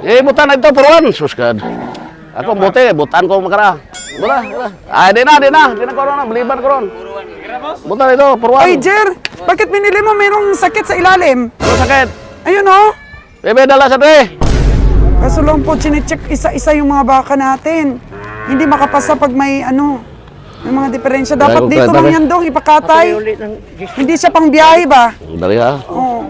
Eh, butan na ito, puruan. Suskad. Ako buti, butan ko makara. Buta, buta. Ay, di na ko ron, beliban ko ron. Butan ito, puruan. Ay, Jer, bakit binili mo mayroong sakit sa ilalim? Ano sakit? Ayun, oh. Bebe, dala sa tre. Kaso lang po, chinecheck isa-isa yung mga baka natin. Hindi makapasa pag may may mga diferensya. Dapat Dahil dito ko lang tayo. yan dong, ipakatay. Hindi siya pang biyahe ba? Dali ha. Oo.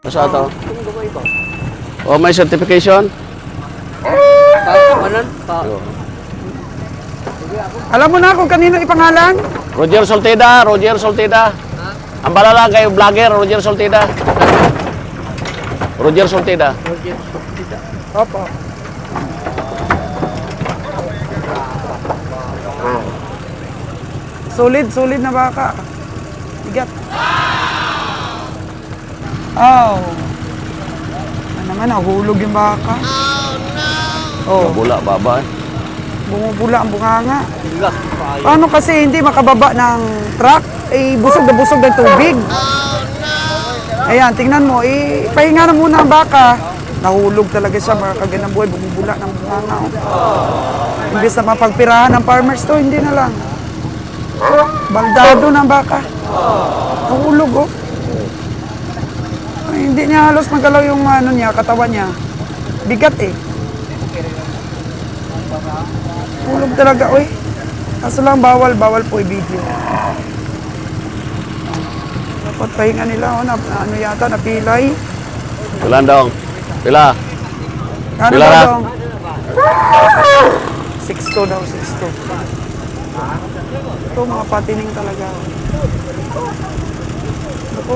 Masa ito? Oh, may certification? Alam mo na kung kanino ipangalan? Roger Solteda, Roger Solteda. Ang balala kayo vlogger, Roger Solteda. Roger Solteda. Opo. Solid na baka. Bigat. Oh. Ano naman, nahulog yung baka. Oh, Bula, baba eh. bumubula ang bunganga. Paano kasi hindi makababa ng truck? Eh, busog na busog ng tubig. Ayan, tingnan mo, pahinga na muna ang baka. Nahulog talaga siya, mga kaganang buhay, bumubula ng bunganga. Oh. Imbes na mapagpirahan ng farmers to, hindi na lang. Baldado ng baka. Nahulog, oh. Ay, hindi niya halos magalaw yung katawan niya. Bigat eh. Hulog talaga, oy. Kaso lang bawal po i-video. Dapat pahinga nila, yata, napilay. Ilan dong? Pila? Ano Pila ba na? dong? 6'2 daw, 6'2. Ito, mga patining talaga. Ako,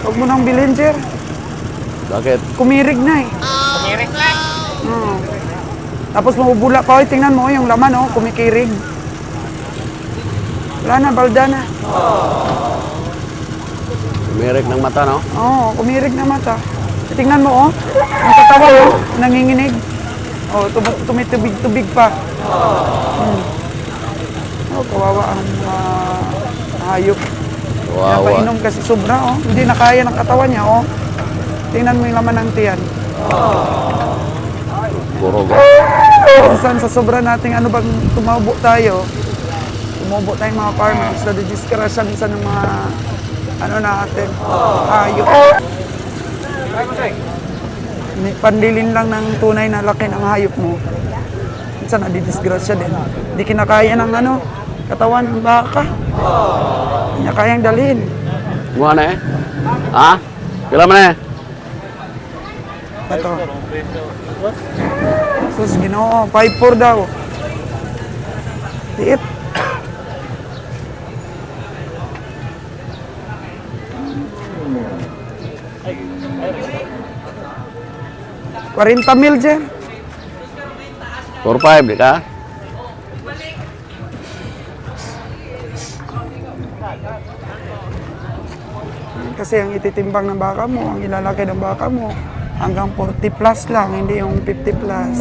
huwag mo nang bilhin, Jer. Bakit? Kumirig na eh. Kumirig na? Tapos mabubula pa, tingnan mo yung laman, kumikirig. Wala na, balda na. Umirik ng mata, no? Oo, kumirig na mata. Tingnan mo, ang katawan, nanginginig. Tumitubig-tubig pa. Kawawa ang hayop. Wawa. Napainom kasi sobra, Hindi na kaya ng katawan niya, Tingnan mo yung laman ng tiyan. Puro ga. Minsan sa sobra nating tumubo tayong mga farmers, nadidiskrasya minsan ng mga natin, hayop. Pandilin lang ng tunay na laki ng hayop mo. Minsan nadidisgrasya din. Hindi kinakaya ng katawan ng baka. Hindi niya kayang dalhin. Buha na eh? Ha? Pila man eh? Ito. Sus, Ginoo, 5'4" daw. Liit. $40,000, Jer. 4-5, di ka? Kasi ang ititimbang ng baka mo, ang ilalaki ng baka mo, hanggang 40 plus lang, hindi yung 50 plus.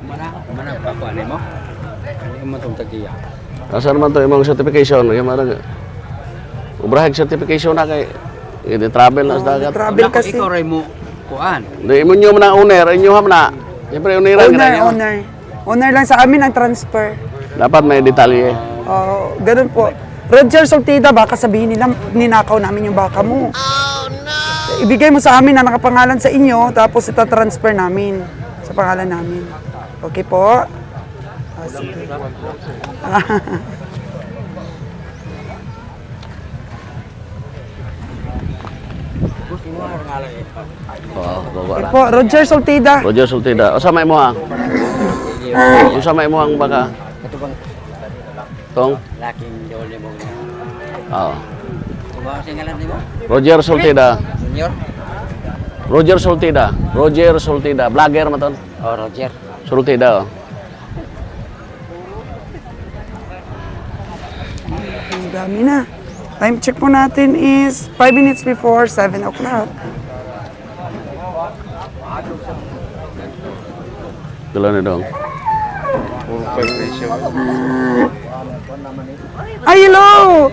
Mana pakuan mo? Ano mo itong tagiya? Asa naman to imong certification? Yung marag. Ubrahig certification na kay travel na sa dagat. Travel kasi. Ikaw rin mo kuan. Di mo nyo man ang owner, inyo ham na. Siyempre owneran Owner. Owner lang sa amin ang transfer. Dapat may detalye. Ganun po. Roger Solteda, baka sabihin nila, ninakaw namin yung baka mo. Oh, no! Ibigay mo sa amin na nakapangalan sa inyo, tapos itatransfer namin sa pangalan namin. Okay po? Sige. Okay po, Roger Solteda. Roger Solteda. O sa may mo ha? O sa may mo ang baka? Ito bang Tong? laking dole mo? Oo. Kumawa sa ngalan mo? Roger Solteda. Junior? Roger Soltida. Roger Soltida. Vlogger mo to. Oh, Roger. Soltida. Oh. Ang dami na. Time check po natin is 5 minutes before 7 o'clock. Dala na dong. Ay, hello!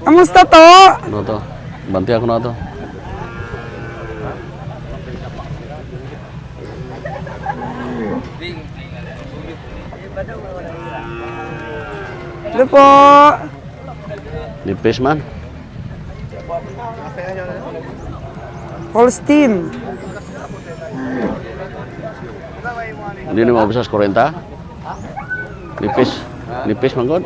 Kamusta to? Ano to? Banti ako na to. Hello po! Nipis man. Holstein. Hindi na mabusas 40. Nipis. Nipis man god.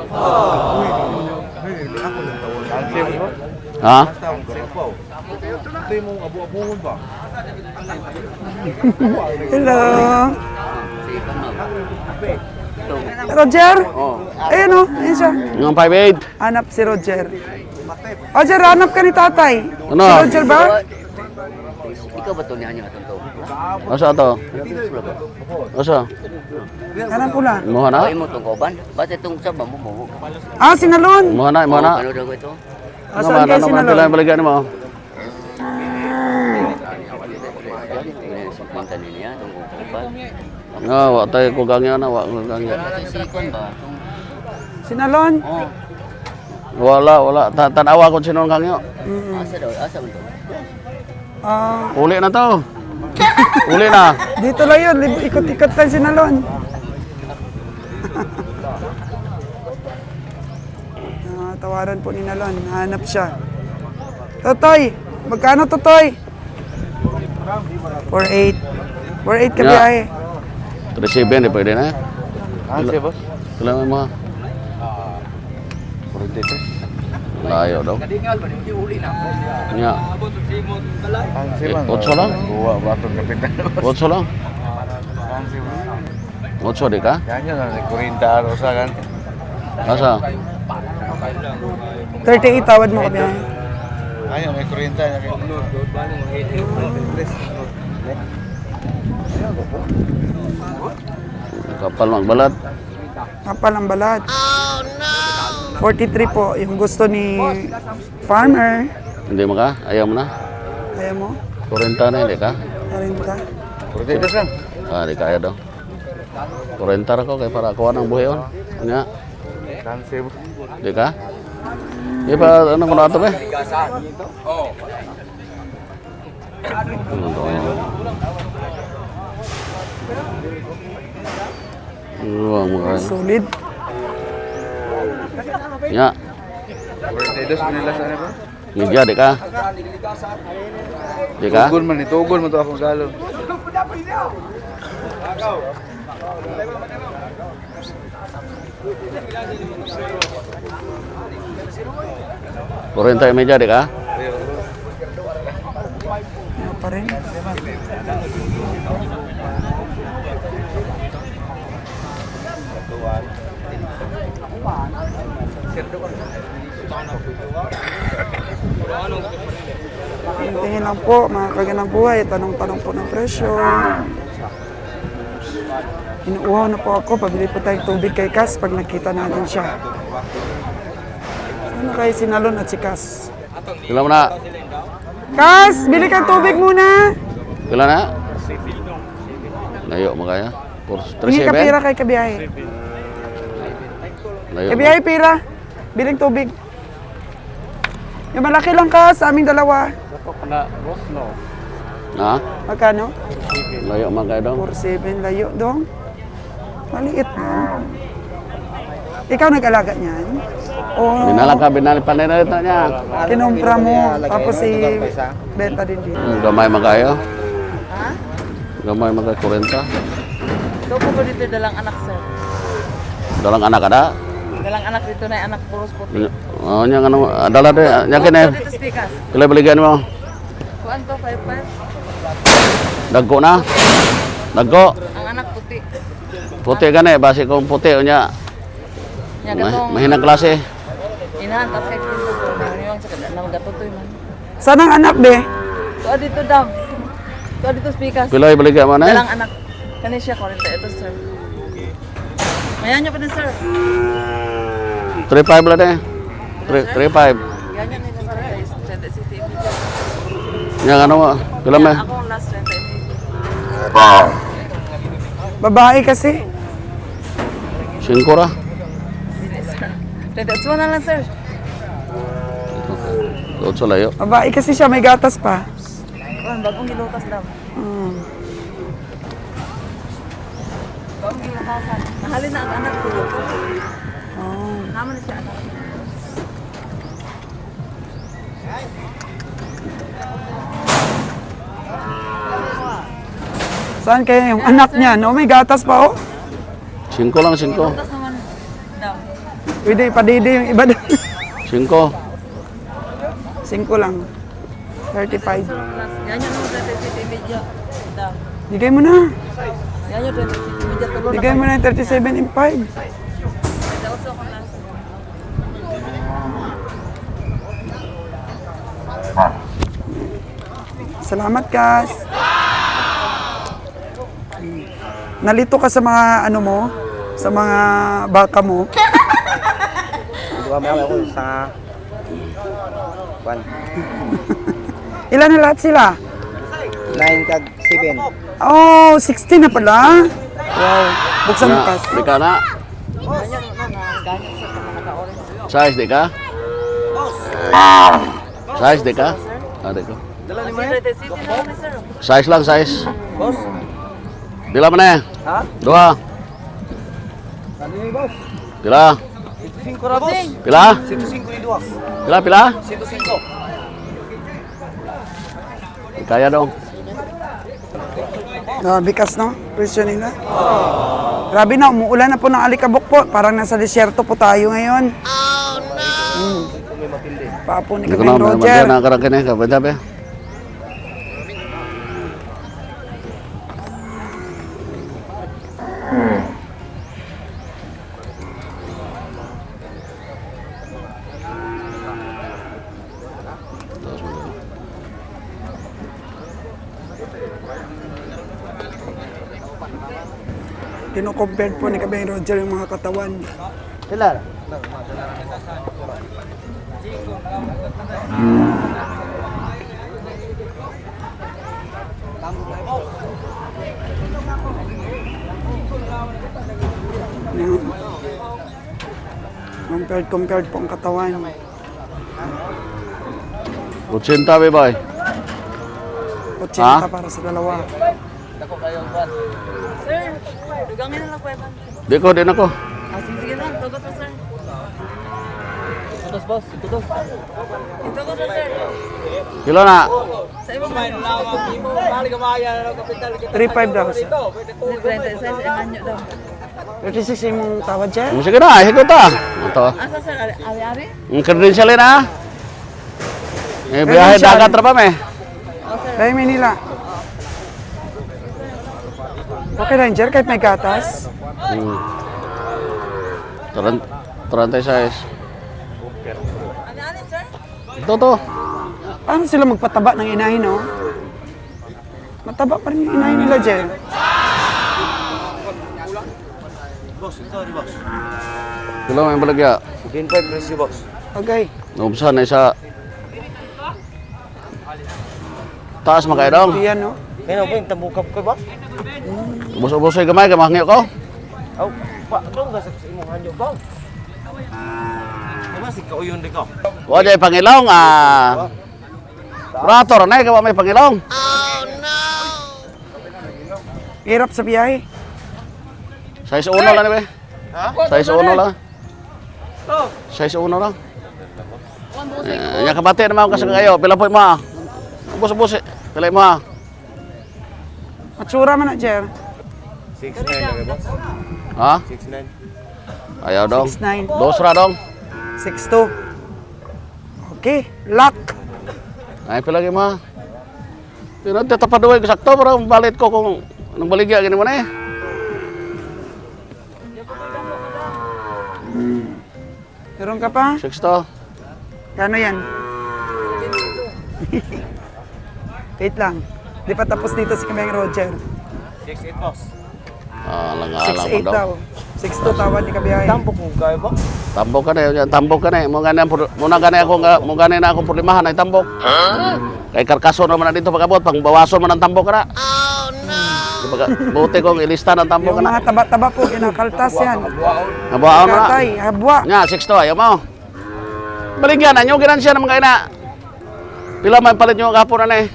Ha? Hello! Roger? Ayun o, ayun siya. Yung 5'8". Hanap si Roger. Roger, hanap ka ni tatay. Ano? Si Roger ba? Ikaw ba ito niya niya itong tao? Asa to? Asa? Hanap po lang. Muha na? Ay mo itong kauban? Ba't itong sama mo mo? Ah, sinalon. Muha na, muha na. Ano daw ito? Ano Asan man, kayo ano man, sinalon? pila yung balikan mo? Sinta niya itong kauban. Nga, wa tayo kugangya na, wa kugangya. Sikon ba? Sinalon? Oh. Wala. Tanawa ko sinong kangyo. Asa daw? Asa mo ito? Ah, Uli na to. Uli na. dito lang yun. Ikot-ikot lang sinalon. Tawaran po ni Nalon. Hanap siya. Totoy! Magkano, Totoy? 4.8. 4.8 ka Yeah. biyahe. 37, di pwede na. Anse boss? Kailangan mo. 43. Layo daw. Nga. Anse 8 lang. Buwa ba itong kapitan? 8 lang. Anse boss? 8 di ka? Yan yun, 40 rosa kan? Asa? 38 tawad mo ka biyahe. Ayun, may 40 niya kayo. Kapal magbalat. Kapal ang balat. 43 po. Yung gusto ni farmer. Hindi mo ka? Ayaw mo na? Ayaw mo? 40 na, hindi ka? 40. 40 lang. Ah, di kaya daw. 40 ra ko kay para kuha ng buhay on. Nga. Anse boss? Di ka? Di pa, ano ko na ito ba? Solid. Ya, 42 nila sana ba? media di ka? Di ka? Tugol man, itugol mo ito akong galon. Kurenta yung media di ka? Ano pa rin? Tingin lang po, mga kaganang buhay, tanong-tanong po ng presyo. Inuuhaw na po ako, pabili po tayong tubig kay Cas pag nakita natin siya. Ano kayo sinalon at si Cas? Kailan mo na? Cas, bili kang tubig muna! Kailan na? Layo mo kaya? Hindi ka 37? pira kay kabiyahe. Layo mo. Kabiyahe pira, biling tubig. Yung malaki lang ka sa aming dalawa. Ha? Magkano? Layo mo kaya daw? 4.7 layo dong. Maliit na. Ikaw nag-alaga niyan? O Binalipan na rin na niya. kinumpra mo, tapos benta din dito. Gamay mo kayo? Gamay mo kayo, kurenta. Ito po ko dito dalang anak sir. Dalang anak ada? Dalang anak dito na anak puros puti. Oh, nya ano, adalah deh, nya kene. Dito speakers. Kailan balikan mo? Kuan to 5-5. Dagko na. Dagko. Ang anak puti. Puti gani, basi kong puti nya. Nya gatong Mahinang klase. inahan ta kay dito. Yung sa kada nang gatotoy man. Saan ang anak, be? Tuwa dito daw. Ito dito speakers. Pilay baligya man eh. Dalang anak. Kani siya 40 ito sir. Mayan niyo pa din sir. 3.5 lang eh. 3.5. Ganyan nila sir guys. Credit City Media. Yang ano mo? Pila may? Ako ang last 30. Babae kasi. 5 ra. Hindi sir. 31 na lang sir. Doon sa layo. Babae kasi siya, may gatas pa. Bagong gilutas daw. Bagong gilutasan. Mahalin na ang anak ko. Naman na siya anak. Saan kaya yung anak niya? No, may gatas pa, oh. 5 lang, 5. Gilutas naman daw. Pwede, padidi yung iba doon. 5. 5 lang. 35. Yan yung Credit City Media. Daw. Bigay mo na. Yan yung Credit City Media. Tulo Bigay mo na yung 37 and 5. Daw sa akong last. Salamat, Kas. Nalito ka sa mga ano mo? Sa mga baka mo? Dua mo ako sa Kwan. Ilan na lahat sila? 9 kag 7. Oh, 16 na pala. Wow. Buksan mo, Kas. Di ka na. Ganyan na ganyan sa mga naka-orange. Size di ka? Size di ka? Ah, di ko. Kasi Credit City na lang sir. Size lang, size. Boss. Pila man eh? Ha? 2. Ano ni boss? Pila? 105 ra boss. Pila? 105 ni duwa. Pila, pila? 105. Kaya dong. Grabe, Kas, no? Presyo nila. Grabe na, umuulan na po ng alikabok po. Parang nasa desyerto po tayo ngayon. Oh, no! Papo ni Hindi ko Kaming na, Roger. na karangkin eh. Kapag sabi. Kino-compared po ni Kaming Roger yung mga katawan. Sila. Yan. Compared po ang katawan. 80 be boy. 80 Ha? para sa dalawa. Sir, dugangin na lang 500. Di ko, din ako. Ah, sige lang, tugot mo sir. Tutos boss, tutos. Ito ko sir. Pila na? Sa ibang man. Bali ka maya na kapital kita. 3.5 daw. Sir. 36 emanyo daw. 36 yung tawad siya. Sige na, higot ta. Ito. Asa sir, ari-ari? Ang credential na. Eh, biyahe dagat ra pa me. Oh sir. Dahil Manila. Okay, Ranger, kahit may gatas. 36. Ano sir? Ito to. Paano sila magpataba ng inahin, no? Mataba pa rin yung inahin nila, Jer. Pila may balagya. 15 presyo boss. Okay. Naubsan na isa. Taas makaya dong. Yan, no? Kaya po yung tambukap ko boss. Ubos-ubos ay gamay, kamahangyo ko. Aw, pa dong sa imong hanyo ba? Diba si kauyon di ko. Wa jay pangilong Operator na ka may pangilong. Hirap sa biyahe. Size 1 lang ni be. Size 1 lang. Size 1 lang. Nya kabate naman ka sa kayo, pila po mo. Ubos-ubos. Pila mo. Matsura man na, Jer. 69 na boss. Ha? 69. Ayaw dong. 6'9". Dos ra dong. 6'2". Okay, lock. Ay pila gyud mo. Pero tatapaduay ko sakto para balit ko kung anong baligya gani mo na eh. Meron ka pa? 6 to. Kano yan? Wait lang. Di pa tapos dito si Kameng Roger. 6-8 boss. Alang-alang mo 6'8 daw. daw. 6'2 tawad ni Kabiyahe. Tambok mo kayo boss. Tambok ka na yun, tambok ka na. Muna gani ako, muna gani na akong problemahan ay tambok. Kay karkaso naman na dito pagabot, pang bawason man ang tambok ka na. Oh no! Buti kong ilista ng tambok ka Yung na. mga taba-taba po, kinakaltas yan. Nabuhaon mo na. Katay, habwa. Nya, 6 to, ayaw mo. Baligyan na, yung ginansya naman kayo na. Pila man palit nyo kahapon na eh.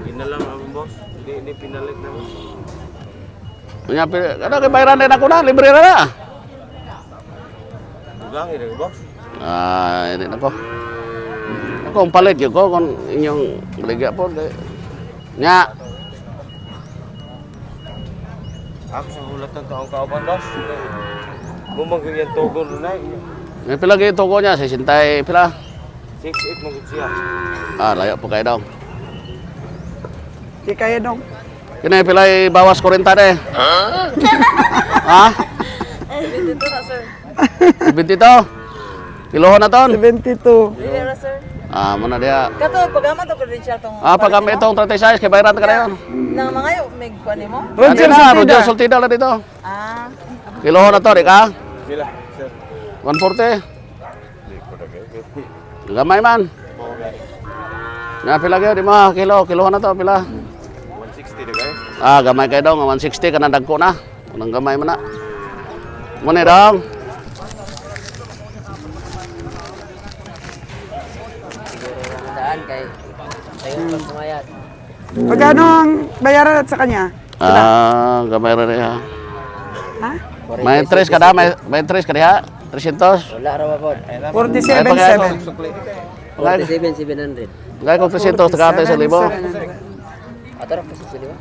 Ginalang ako boss. Hindi pinalit na boss. Nya, ano kay bayaran din ako na, libre na na. Bugang ini boss. Hindi na ko. Ako ang palit yun ko kung inyong baligya po. Nya, Ako sa hulat ng taong kauban boss. Bumagay yung tugon na may pila kayo tuko niya, 60 pila. 6-8 magod siya. Layo po kayo daw. Di kaya dong. Kini pila bawas 40 na eh. Ha? Dito na, sir. 22. Kilohon na ton. 72. Dili na, sir. Muna dia. Kato, pagama to credential tong... Pag kami itong 36, kay bayaran ka na yun. Nang mga yun, may kuha ni mo? Roger Roger Sultida. Sultida lang dito. Ah. Kilohon na to, di ka? Sila, sir. 140. Gamay man. Na pila kayo, di mo, kilohon na to, pila. 160 na kayo. Gamay kayo daw, 160 ka na dagko na. Unang gamay mo na. Muna daw. Daan kay tayo pag sumayat. Magkano ang bayaran at sa kanya? Gamay rin ha. Ha? May 3 ka na, may 3 ka diha. 300. Wala ra po. 47.7. 47,700. Gaya kong 300, tagata sa libo. Ato ra kasi sila.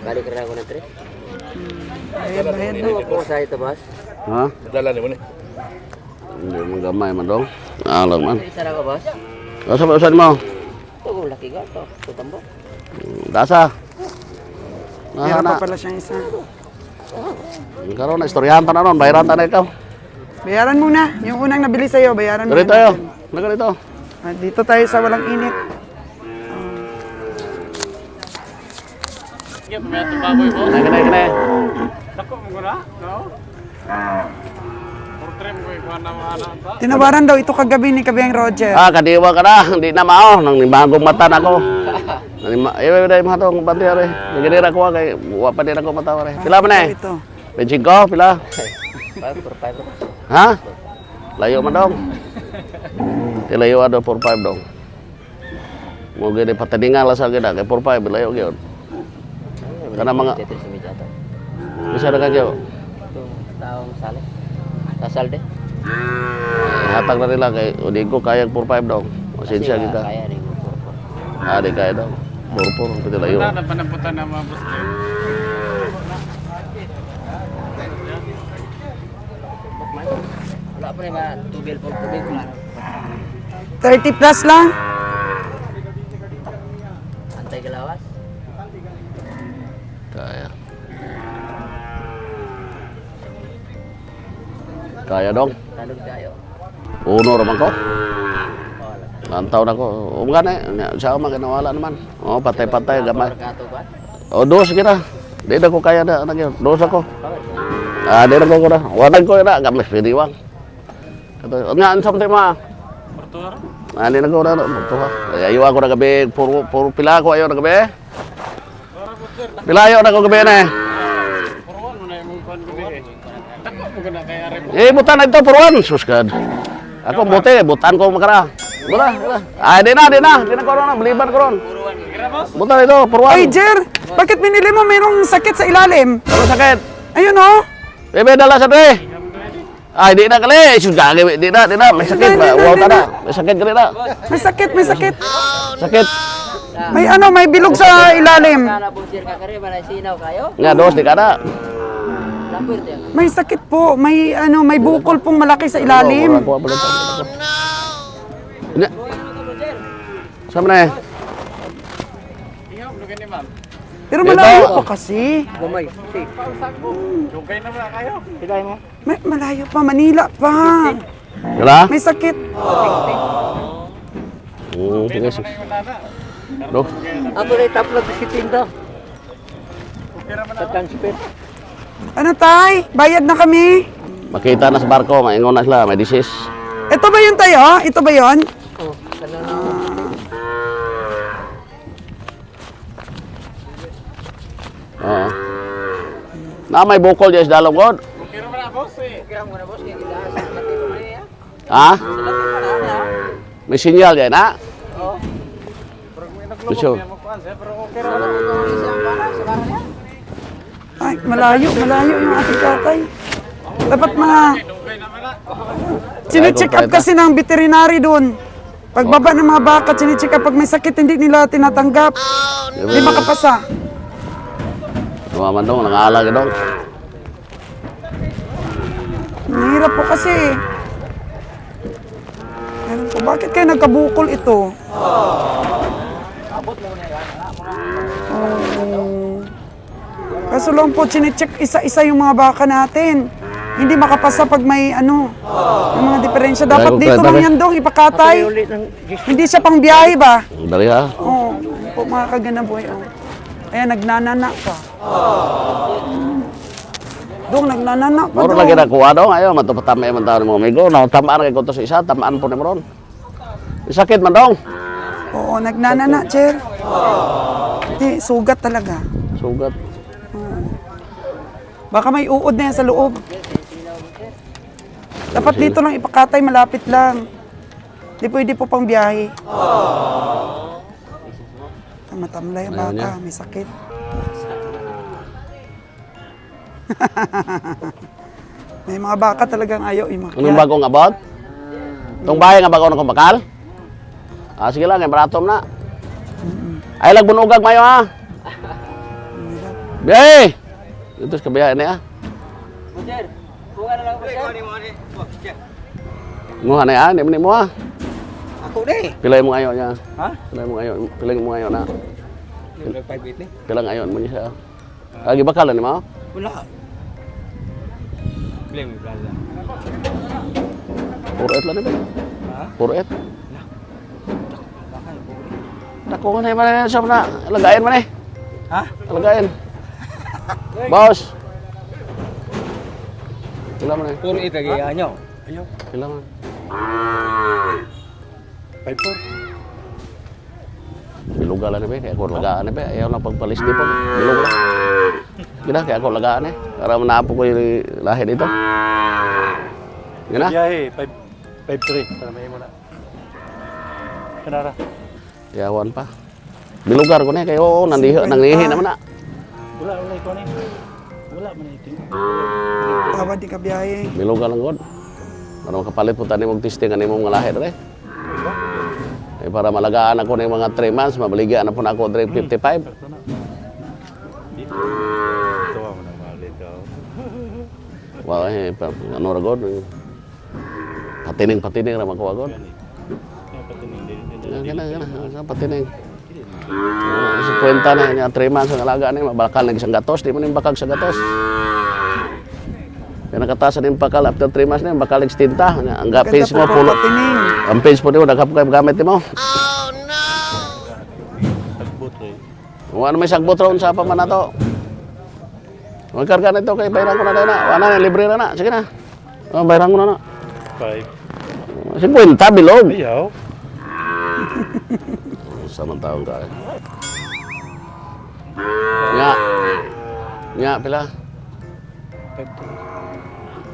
Balik ra ako ng 3. Bayad. Ano po sa ito, boss? Ha? Dala ni mo ni. Hindi mo gamay man dong. Alam man. Isa ra ko, boss. Usan mo? Ito kung laki ka to. Tutambo. Dasa. Meron Na. pa pala siyang isa. Karon na istoryahan ta na ron, bayaran ta na ikaw. Bayaran muna. Yung unang nabili sa'yo, bayaran muna. Dito tayo. natin. Naga dito. Dito tayo sa walang init. Kene. Tinawaran daw ito kagabi ni Kabeng Roger. Kadiwa ka na. Hindi na mao. Nang nimagong mata na ko. Ayaw na yung mga itong bantiya rin. Naginira ko kay buwa pa din ako matawa rin. Pila man eh? Ito. 25, pila? 5 Ha? Layo man dong. Layo ada 45 dong. Mo gede patadingan lah sa geda kay 45 layo gyud. Kana mga Tetris sa medya to. bisa na kagyo. Itong taong sale. Tasal de. Hatag na nila kay udi ko kaya 45 dong. Pasensya kita. Kaya rin mo. Di kaya dong. Puro piti layo. Wala pa rin ba? Tubil po. Tubil ko lang. 30 plus lang. Antay galawas. Kaya. Kaya dong. Tanong tayo. Uno raman ko. Wala. Lantaw na ko. Umgan eh. Sa mga kinawala naman. Patay-patay gamay. Kato ba? Dos kita. Di na ko kaya na. Dos ako. Bakit? Di na ko na. Wanag ko na. Gamis piniwang. Nga, ansam tayo mga. Di na ko na. Mortuha. Ayaw ako na gabi. Puro pila ko ayaw na gabi. Pila ayaw na ko gabi na eh. Butan na ito, puruan. Suskad. Ako buti, butan ko makara. Bula. Di na ko na. Beliban ko ron. Butan ito, puruan. Ay, Jer! Bakit binili mo? Mayroong sakit sa ilalim. Ano sakit? Ayun oh. Bebe, dala sa tre. Di na kali. Sudah, di na. May sakit ba? Wow, tada. May sakit kali na. May sakit. Sakit. May bilog sa ilalim. Sana po sir kakari. Malay sinaw kayo. Nga, dos, di ka na. Lapir tayo. May sakit po. May bukol pong malaki sa ilalim. Ini. Sama na eh. Pero malayo pa kasi. Gumay. Malayo pa. Manila pa. Wala? May sakit. Sige, sige. Do. Ako na itaplag si Tinto. Sa transfer. Ano tay? Bayad na kami. Makita na sa barko, maingon na sila, may disease. Ito ba yun tayo? Ito ba yun? Oh, kana Oo. Na may bukol diyan sa dalong god. kira mo na boss, kaya gidaan sa laki ko niya. Ha? Sa laki pa na niya. May sinyal diyan, ha? Oh. Gusto. Ay, malayo yung ating tatay. Dapat mga... Sine-check up kasi ng veterinary doon. Pagbaba ng mga baka, sine-check up. Pag may sakit, hindi nila tinatanggap. Hindi makapasa. Tumaman dong, nangalag dong. Mahirap po kasi. Ewan ko, bakit kayo nagkabukol ito? Kaso lang po, sine-check isa-isa yung mga baka natin. Hindi makapasa pag may ano, yung mga diferensya. Dapat dito lang yan dong, ipakatay. Ulit ng Hindi siya pang biyahe ba? Dali ha. Oo, po mga kaganaboy. Oh. Ayan, nagnanana pa. Dong, nagnanana pa Moro dong. lagi na kuha dong, ayaw, matupatama yung mga mo amigo. No, tamaan kay kuntos isa, tamaan po ni Moron. Sakit man dong. Oo, nagnanana, Cher. Hindi, sugat talaga. Sugat. Baka may uod na yan sa loob. Dapat dito lang ipakatay, malapit lang. Di pwede po pang biyahe. Matamlay ang Ayaw baka, niya. may sakit. May mga baka talagang ayaw imakyat. Anong bagong abot? Itong bahay nga bago na kong bakal? Ah, sige lang, baratom na. Ay, lagbunugag mayo ha. Biyay! Ito sa kabiyahe na ha. Bujer. Kuha na lang bujer. Nguha na ha, hindi mo ha. Ako ni. Pilay mo ngayon niya. Ha? Pilay mo ngayon na. Yung 5 ni. Pilang ngayon mo niya siya. Lagi bakal ni mo? Wala. Blame mo plaza. Puro et lang na ba? Ha? Puro et. Dako nga na yung mga siyam na. Alagayin mo na eh. Ha? Alagayin. Boss! Pila mo na eh. Puro ito gaya nyo. Pila mo na. 5-4. Biluga lang na ba eh. Kaya ako lagaan na ba eh. Ayaw lang pagpalis di po. Bilog lang. Gina, kaya ako lagaan eh. Para manapo ko yung lahi dito. Gina? Biyahe, 5-3 para may muna. Kanara. Yawan pa. Bilugar ko na eh. Kaya oo, nanglihi naman na. Wala ikaw na. Wala man ito. Tawad di ka biyahe. Bilugar lang god. Para makapalit po tayo mong testing ano yung mga lahi dali. Eh, para malagaan ako ng mga 3 months, mabaligyan na po na ako 55. Ito mo na malit daw. Wow, eh, ano ra god. Patining ra makuha god. Gana, patining. Sa kwenta na niya 3 months ang alaga niya, mabakal na isang gatos, di mo ning bakag sa gatos. Kaya nakatasan yung bakal after 3 months na yung bakal extinta. Ang page mo pulo. Ang page po di mo nagkap kayo gamit mo. Tagbot eh. Kung ano may sagbot ron sa paman na to. Magkarga na ito kay bayaran ko na na. Wala na, libre na na. Sige na. Bayaran ko na na. 5. 50 bilog. Ayaw. Samang taong ka. Nya, pila. 5-2.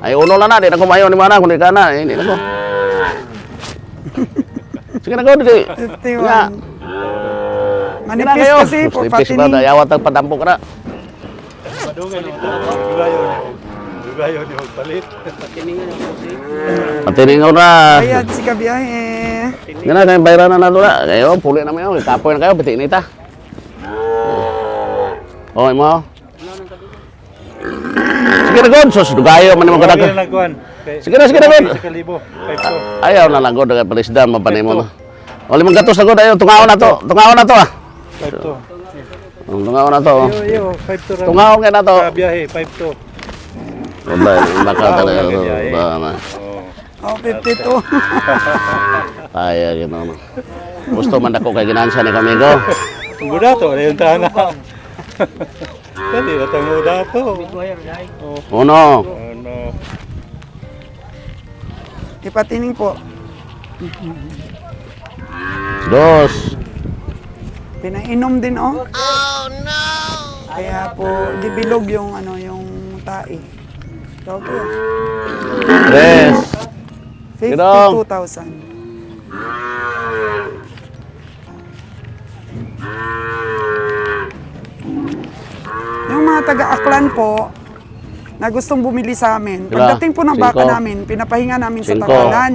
Ay, uno lang na. Di na ko mayo ni mana. Kung di ka na. Hindi na ko. Sige na ko. Nya. 51. Manifest kasi po, Tipis ba? patining. Yawat ang padampo ka na. Madungan ito. Dugayo ni. Dugayo ni magpalit. Tiningan ako si. Patiningaw na. Bayad si ka biyahe. Yan na, kayong bayaran na doon. Kayo, puli naman yun. Kapoy na kayo, pati nita. Okay mo? Sige na, God. Sus, dugayo man naman ka Dugayo na kuhan. Sige na, God. Sa kalibo. 5-2. Ayaw na lang, God. Palisdan, mapanay mo na. O, 5 gatos na, God. Ayaw, tungaw na to. Tungaw na to, ah. 5-2. Tungaw na to. Yo, 5-2 Tungaw nga na to. Biyahe, 5-2. Wala, bakal talaga. Biyahe. Ba na. Oh. Oh, 52. Kaya gano'n. Gusto man ako kay ginansa ni Kamigo. Muda to, yung tana. Dali na tayo muda to. Uno. Ano? Ipatining po. Dos. Pinainom din, oh. Oh, no! Kaya po, di bilog yung, yung tae. Okay. Tres. 52,000. Yung mga taga-Aklan po, na gustong bumili sa amin, Sila, pagdating po ng baka 5. namin, pinapahinga namin sa 5. Takalan.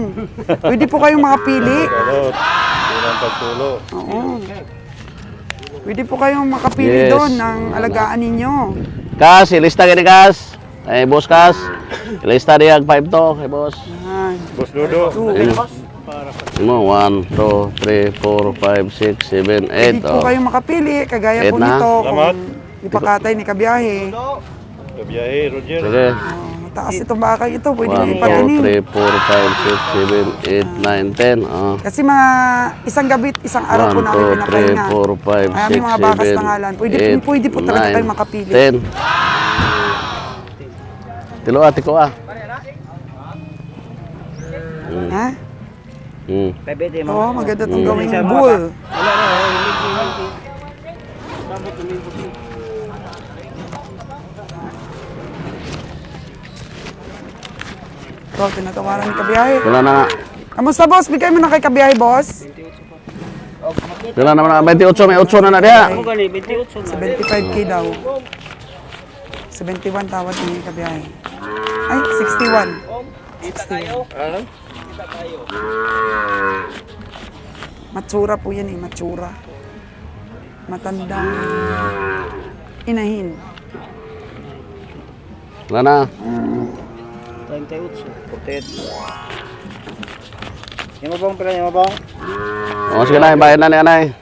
Pwede po kayong makapili. Salot. Ilang pagtulo. Oo. Pwede po kayong makapili Yes. doon ng alagaan ninyo. Kas, ilista gini Kas. Ay, boss Kas. Ilista diya 5 to, kay boss. Yan. Boss Dodo. Mo 1, 2, 3, 4, 5, 6, 7, 8. Pwede po kayong makapili, kagaya po 8 na. nito, Salamat. kung ipakatay ni Kabiyahe. Kabiyahe, Roger. Sige. Mataas itong baka ito, pwede 1, nyo 2, ipatinig. 3, 4, 5, 6, 7, 8, 9, 10. Oh. Kasi isang gabi, isang araw po 1, namin 2, 3, pinapahinga. 4, 5, Kaya 6, may mga bakas 7, na ngalan. Pwede, 8, pwede po talaga 9, kayong makapili. 10. Tilo ati ko ah. Ha? Pwede mo. Oo, maganda itong gawing bull. Ito, tinatawaran ni Kabiyahe. Wala na nga. Kamusta, boss? Bigay mo na kay Kabiyahe, boss. Wala naman na. 28, may 8 na diya. 75K daw. 71 tawad ni Kabiyahe. Ay, 61. 61. Matsura po yan eh, matsura. Matandang inahin. Wala na. 38. Yung mabang pala, yung mabang. O, sige na, bayad na ni Anay.